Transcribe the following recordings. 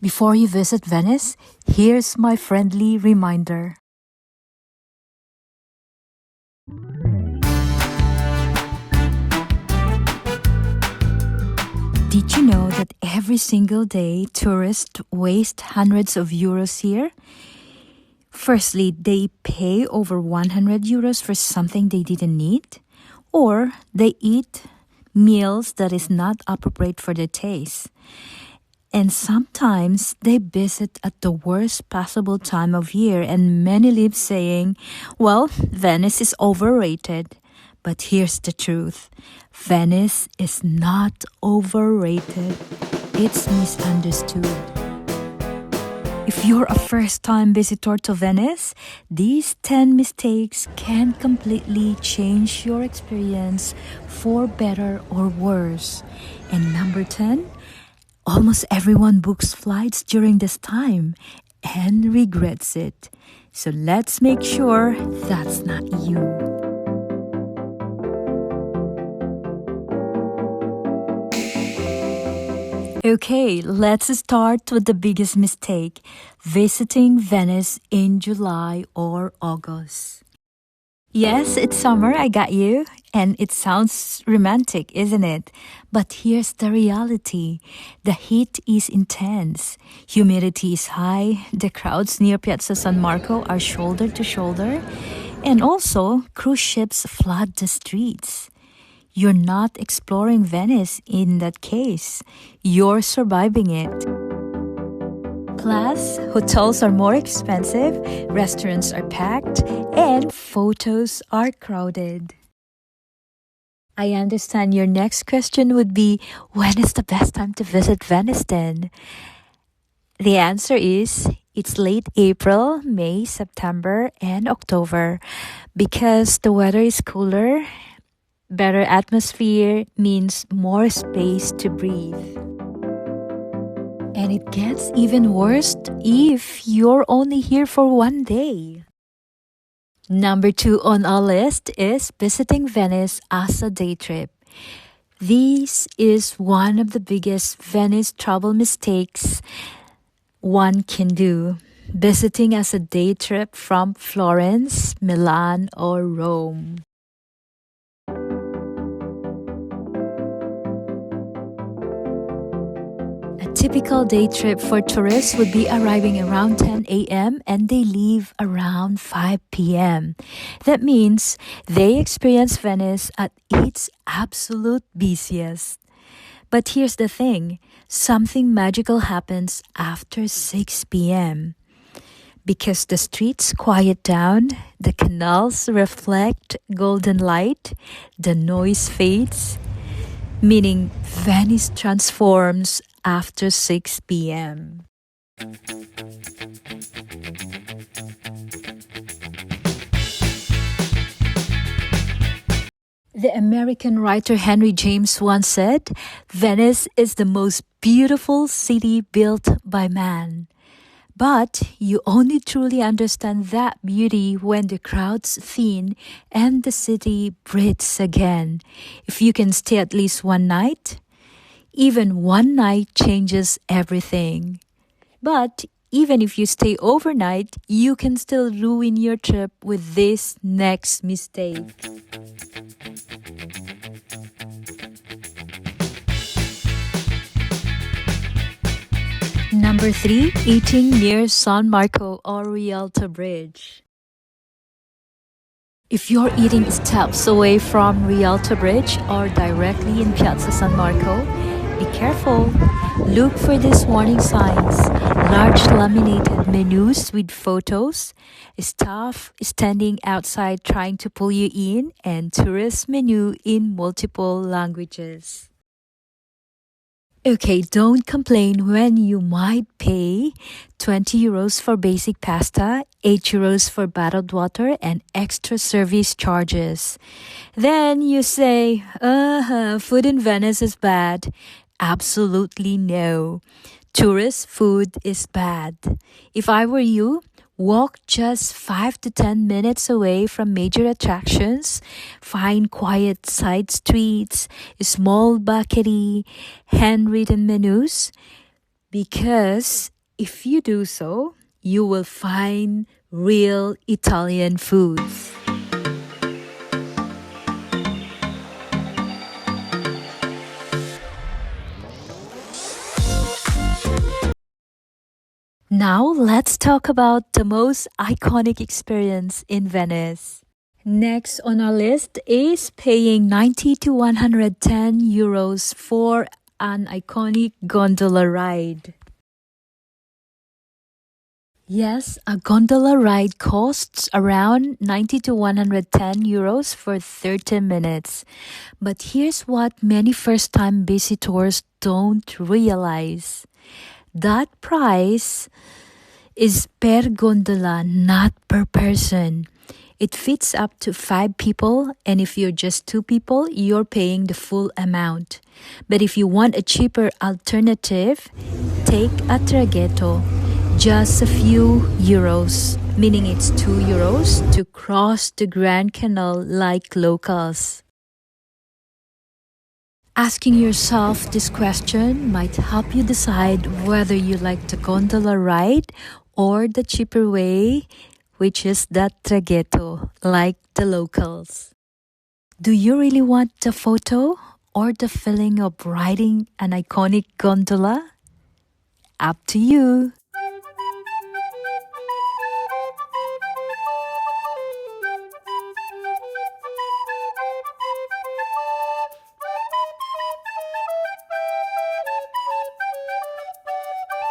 Before you visit Venice, here's my friendly reminder. Did you know that every single day tourists waste hundreds of euros here? Firstly, they pay over 100 euros for something they didn't need, or they eat meals that is not appropriate for their taste. And sometimes they visit at the worst possible time of year, and many live saying, well, Venice is overrated. But here's the truth. Venice is not overrated. It's misunderstood. If you're a first-time visitor to Venice, these 10 mistakes can completely change your experience for better or worse. And number 10, almost everyone books flights during this time and regrets it. So let's make sure that's not you. Okay, let's start with the biggest mistake, visiting Venice in July or August. Yes, it's summer, I got you. And it sounds romantic, isn't it? But here's the reality. The heat is intense. Humidity is high. The crowds near Piazza San Marco are shoulder to shoulder. And also, cruise ships flood the streets. You're not exploring Venice in that case. You're surviving it. Plus, hotels are more expensive, restaurants are packed, and photos are crowded. I understand your next question would be, when is the best time to visit Venice then? The answer is, it's late April, May, September, and October because the weather is cooler. Better atmosphere means more space to breathe. And it gets even worse if you're only here for one day. Number 2 on our list is visiting Venice as a day trip. This is one of the biggest Venice travel mistakes one can do. Visiting as a day trip from Florence, Milan, or Rome. Typical day trip for tourists would be arriving around 10 a.m. and they leave around 5 p.m. That means they experience Venice at its absolute busiest. But here's the thing, something magical happens after 6 p.m. Because the streets quiet down, the canals reflect golden light, the noise fades, meaning Venice transforms after 6 p.m. The American writer Henry James once said, Venice is the most beautiful city built by man. But you only truly understand that beauty when the crowds thin and the city breathes again. If you can stay at least one night, even one night changes everything. But even if you stay overnight, you can still ruin your trip with this next mistake. Number 3, eating near San Marco or Rialto Bridge. If you're eating steps away from Rialto Bridge or directly in Piazza San Marco, be careful. Look for these warning signs. Large laminated menus with photos, staff standing outside trying to pull you in, and tourist menu in multiple languages. Okay, don't complain when you might pay 20 euros for basic pasta, 8 euros for bottled water, and extra service charges. Then you say, food in Venice is bad. Absolutely no. Tourist food is bad. If I were you, walk just 5 to 10 minutes away from major attractions. Find quiet side streets, small bakery, handwritten menus. Because if you do so, you will find real Italian foods. Now let's talk about the most iconic experience in Venice. Next on our list is paying 90 to 110 euros for an iconic gondola ride. Yes, a gondola ride costs around 90 to 110 euros for 30 minutes. But here's what many first-time visitors don't realize. That price is per gondola, not per person. It fits up to 5 people, and if you're just 2 people, you're paying the full amount. But if you want a cheaper alternative, take a traghetto. Just a few euros, meaning it's 2 euros to cross the Grand Canal like locals. Asking yourself this question might help you decide whether you like the gondola ride or the cheaper way, which is the traghetto, like the locals. Do you really want the photo or the feeling of riding an iconic gondola? Up to you.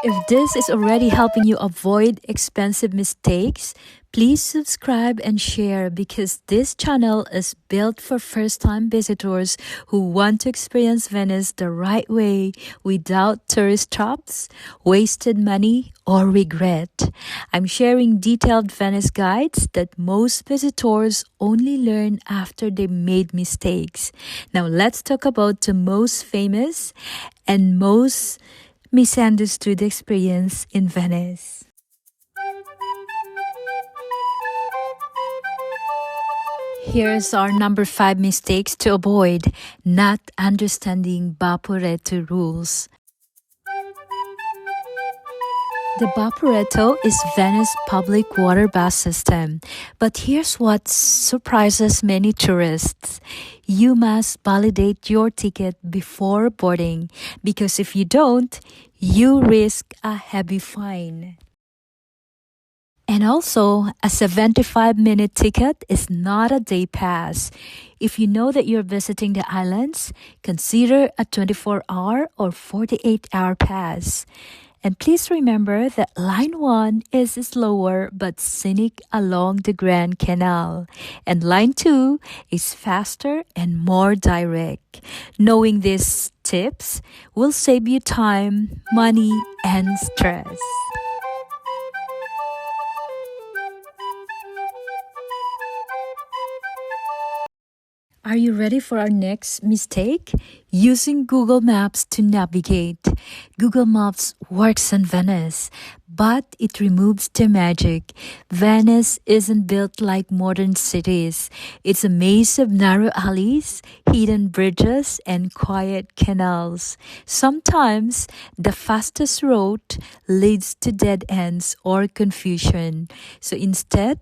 If this is already helping you avoid expensive mistakes, please subscribe and share because this channel is built for first-time visitors who want to experience Venice the right way without tourist traps, wasted money, or regret. I'm sharing detailed Venice guides that most visitors only learn after they made mistakes. Now let's talk about the most famous and most misunderstood experience in Venice. Here's our number 5 mistakes to avoid: not understanding Vaporetto rules. The Vaporetto is Venice's public water bus system. But here's what surprises many tourists. You must validate your ticket before boarding because if you don't, you risk a heavy fine. And also, a 75-minute ticket is not a day pass. If you know that you're visiting the islands, consider a 24-hour or 48-hour pass. And please remember that Line 1 is slower but scenic along the Grand Canal. And Line 2 is faster and more direct. Knowing these tips will save you time, money, and stress. Are you ready for our next mistake? Using Google Maps to navigate. Google Maps works in Venice, but it removes the magic. Venice isn't built like modern cities. It's a maze of narrow alleys, hidden bridges, and quiet canals. Sometimes the fastest route leads to dead ends or confusion. So instead,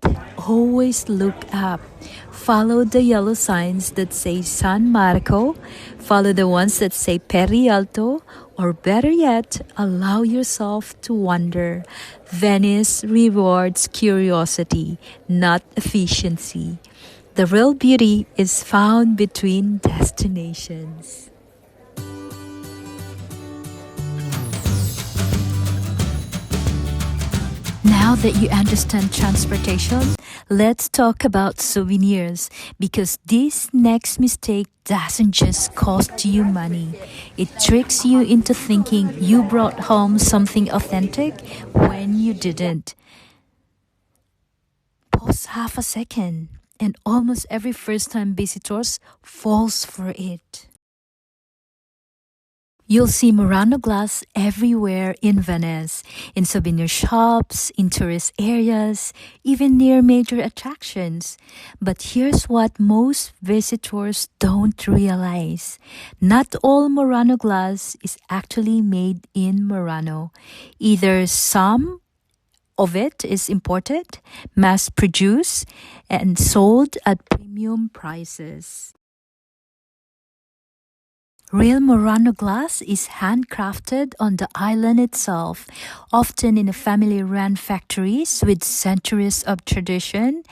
always look up. Follow the yellow signs that say St.Mark. Follow the ones that say Rialto, or better yet, allow yourself to wander. Venice rewards curiosity, not efficiency. The real beauty is found between destinations. Now that you understand transportation, let's talk about souvenirs because this next mistake doesn't just cost you money. It tricks you into thinking you brought home something authentic when you didn't. Pause half a second, and almost every first-time visitor falls for it. You'll see Murano glass everywhere in Venice, in souvenir shops, in tourist areas, even near major attractions. But here's what most visitors don't realize. Not all Murano glass is actually made in Murano. Either some of it is imported, mass-produced, and sold at premium prices. Real Murano glass is handcrafted on the island itself, often in family-run factories with centuries of tradition.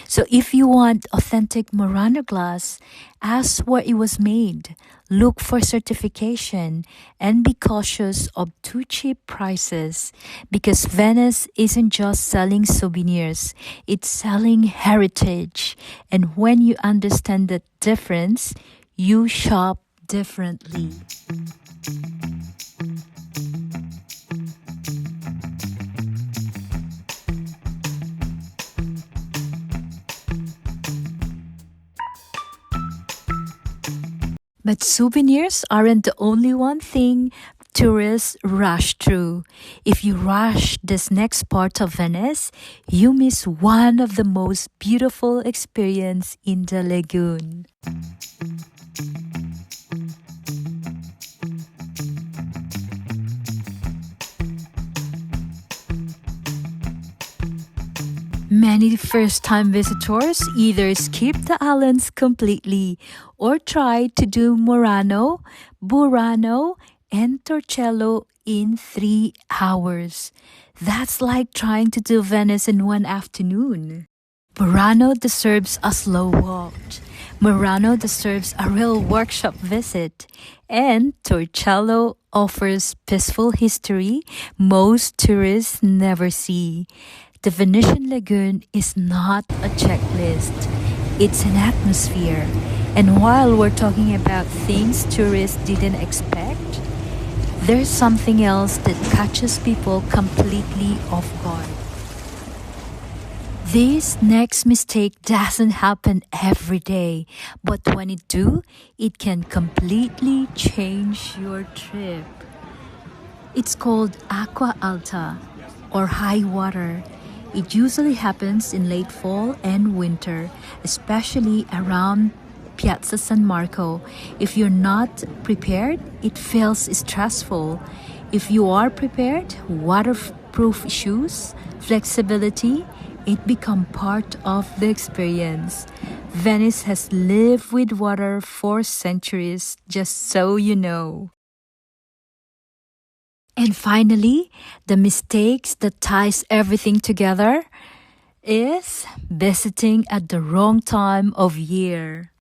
So if you want authentic Murano glass, ask where it was made, look for certification, and be cautious of too cheap prices, because Venice isn't just selling souvenirs, it's selling heritage. And when you understand the difference, you shop differently. But souvenirs aren't the only one thing tourists rush through. If you rush this next part of Venice, you miss one of the most beautiful experiences in the lagoon. Many first-time visitors either skip the islands completely or try to do Murano, Burano, and Torcello in 3 hours. That's like trying to do Venice in 1 afternoon. Burano deserves a slow walk. Murano deserves a real workshop visit. And Torcello offers peaceful history most tourists never see. The Venetian lagoon is not a checklist, it's an atmosphere. And while we're talking about things tourists didn't expect, there's something else that catches people completely off guard. This next mistake doesn't happen every day, but when it do, it can completely change your trip. It's called Acqua Alta, or high water. It usually happens in late fall and winter, especially around Piazza San Marco. If you're not prepared, it feels stressful. If you are prepared, waterproof shoes, flexibility, it become part of the experience. Venice has lived with water for centuries, just so you know. And finally, the mistakes that ties everything together is visiting at the wrong time of year.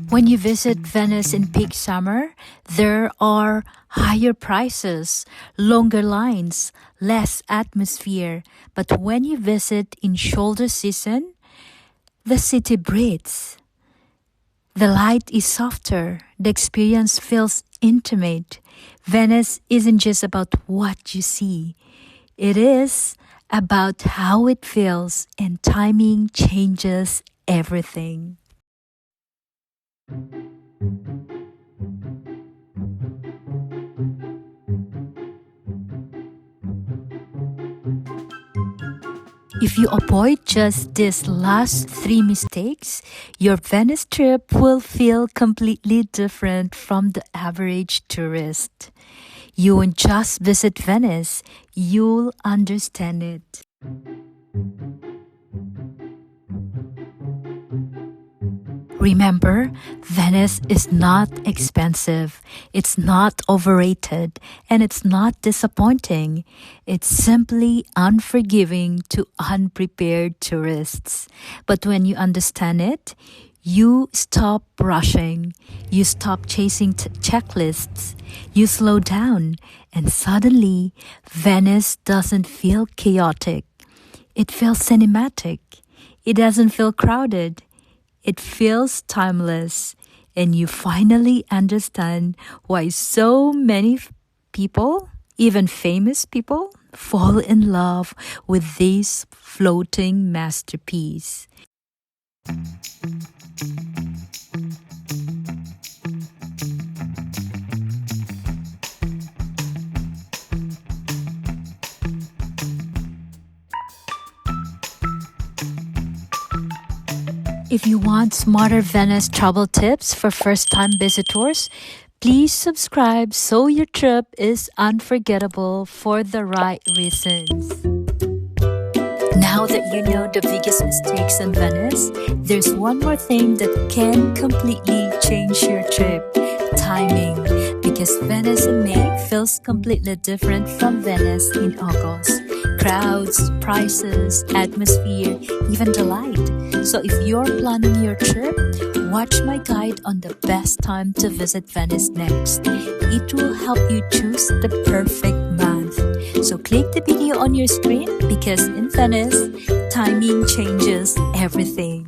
When you visit Venice in peak summer, there are higher prices, longer lines, less atmosphere. But when you visit in shoulder season, the city breathes. The light is softer. The experience feels intimate. Venice isn't just about what you see. It is about how it feels, and timing changes everything. If you avoid just these last 3 mistakes, your Venice trip will feel completely different from the average tourist. You won't just visit Venice, you'll understand it. Remember, Venice is not expensive, it's not overrated, and it's not disappointing. It's simply unforgiving to unprepared tourists. But when you understand it, you stop rushing, you stop chasing checklists, you slow down, and suddenly Venice doesn't feel chaotic. It feels cinematic. It doesn't feel crowded. It feels timeless, and you finally understand why so many people, even famous people, fall in love with this floating masterpiece. If you want smarter Venice travel tips for first-time visitors, please subscribe so your trip is unforgettable for the right reasons. Now that you know the biggest mistakes in Venice, there's one more thing that can completely change your trip: timing. Because Venice in May feels completely different from Venice in August. Crowds, prices, atmosphere, even the light. So if you're planning your trip, watch my guide on the best time to visit Venice next. It will help you choose the perfect month. So click the video on your screen because in Venice, timing changes everything.